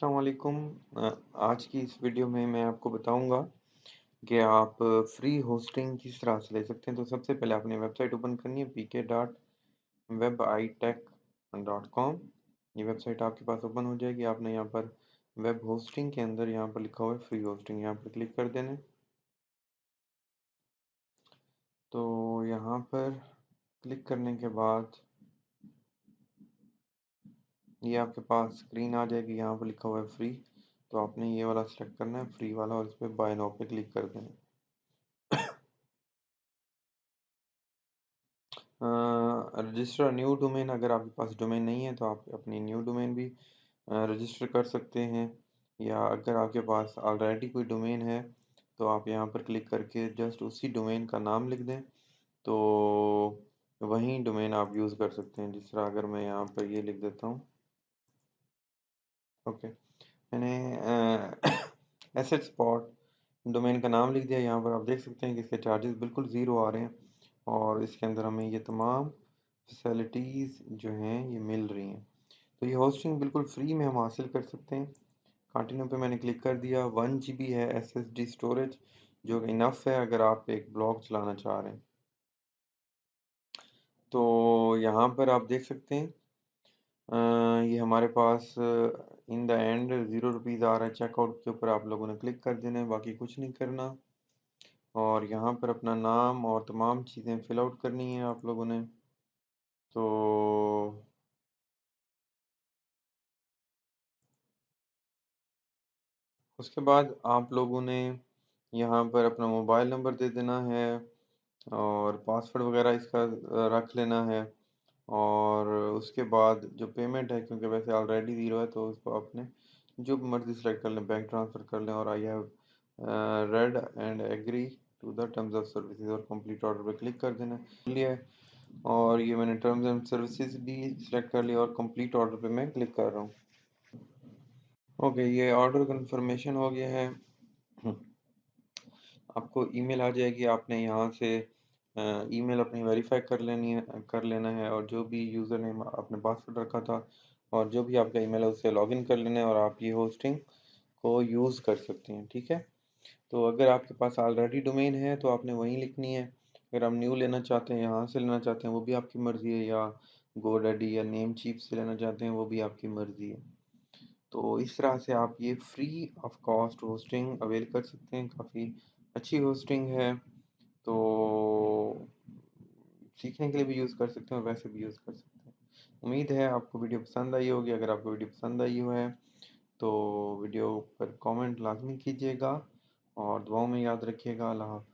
अस्सलाम वालेकुम। आज की इस वीडियो में मैं आपको बताऊंगा कि आप फ्री होस्टिंग किस तरह से ले सकते हैं। तो सबसे पहले आपने वेबसाइट ओपन करनी है pk.webitech.com। ये वेबसाइट आपके पास ओपन हो जाएगी। आपने यहाँ पर वेब होस्टिंग के अंदर यहाँ पर लिखा हुआ है फ्री होस्टिंग, यहाँ पर क्लिक कर देना है। तो यहाँ पर क्लिक करने के बाद ये आपके पास स्क्रीन आ जाएगी। यहाँ पर लिखा हुआ है फ्री, तो आपने ये वाला सेलेक्ट करना है फ्री वाला और इस पर बाय नाउ पे क्लिक कर देना है। रजिस्टर न्यू डोमेन, अगर आपके पास डोमेन नहीं है तो आप अपनी न्यू डोमेन भी रजिस्टर कर सकते हैं, या अगर आपके पास ऑलरेडी कोई डोमेन है तो आप यहाँ पर क्लिक करके जस्ट उसी डोमेन का नाम लिख दें, तो वही डोमेन आप यूज़ कर सकते हैं। जिस तरह अगर मैं यहाँ पर ये लिख देता हूँ, ओके, मैंने एसेट स्पॉट डोमेन का नाम लिख दिया। यहाँ पर आप देख सकते हैं कि इसके चार्जेस बिल्कुल ज़ीरो आ रहे हैं और इसके अंदर हमें ये तमाम फैसिलिटीज़ जो हैं ये मिल रही हैं। तो ये होस्टिंग बिल्कुल फ्री में हम हासिल कर सकते हैं। कंटिन्यू पे मैंने क्लिक कर दिया। 1 GB है SSD स्टोरेज, जो कि इनफ है अगर आप एक ब्लॉग चलाना चाह रहे हैं। तो यहाँ पर आप देख सकते हैं ये हमारे पास इन द एंड ₹0 आ रहा है। चेकआउट के ऊपर आप लोगों ने क्लिक कर देना है, बाकी कुछ नहीं करना। और यहाँ पर अपना नाम और तमाम चीज़ें फिल आउट करनी है आप लोगों ने। तो उसके बाद आप लोगों ने यहाँ पर अपना मोबाइल नंबर दे देना है और पासवर्ड वगैरह इसका रख लेना है। और उसके बाद जो पेमेंट है, क्योंकि वैसे ऑलरेडी ज़ीरो है, तो उसको आपने जो मर्ज़ी सेलेक्ट कर लें, बैंक ट्रांसफ़र कर लें और I have read and agree to the terms of services और कंप्लीट ऑर्डर पे क्लिक कर देना है। और ये मैंने टर्म्स एंड सर्विसेज भी सिलेक्ट कर लिया और कंप्लीट ऑर्डर पे मैं क्लिक कर रहा हूँ। ओके, ये ऑर्डर कंफर्मेशन हो गया है। आपको ईमेल आ जाएगी। आपने यहाँ से ईमेल अपनी वेरीफाई कर लेना है, और जो भी यूज़र नेम आपने पासवर्ड रखा था और जो भी आपका ईमेल है उससे लॉगिन कर लेना है और आप ये होस्टिंग को यूज़ कर सकते हैं। ठीक है, तो अगर आपके पास ऑलरेडी डोमेन है तो आपने वहीं लिखनी है। अगर आप न्यू लेना चाहते हैं, यहाँ से लेना चाहते हैं, वो भी आपकी मर्ज़ी है, या गोडैडी या नेम चीप से लेना चाहते हैं, वो भी आपकी मर्ज़ी है। तो इस तरह से आप ये free of cost hosting avail कर सकते हैं। काफ़ी अच्छी होस्टिंग है। तो सीखने के लिए भी यूज़ कर सकते हैं और वैसे भी यूज़ कर सकते हैं। उम्मीद है आपको वीडियो पसंद आई होगी। अगर आपको वीडियो पसंद आई हो है तो वीडियो पर कमेंट लाजमी कीजिएगा और दुआओं में याद रखिएगा। अल्लाह हाफ़िज़।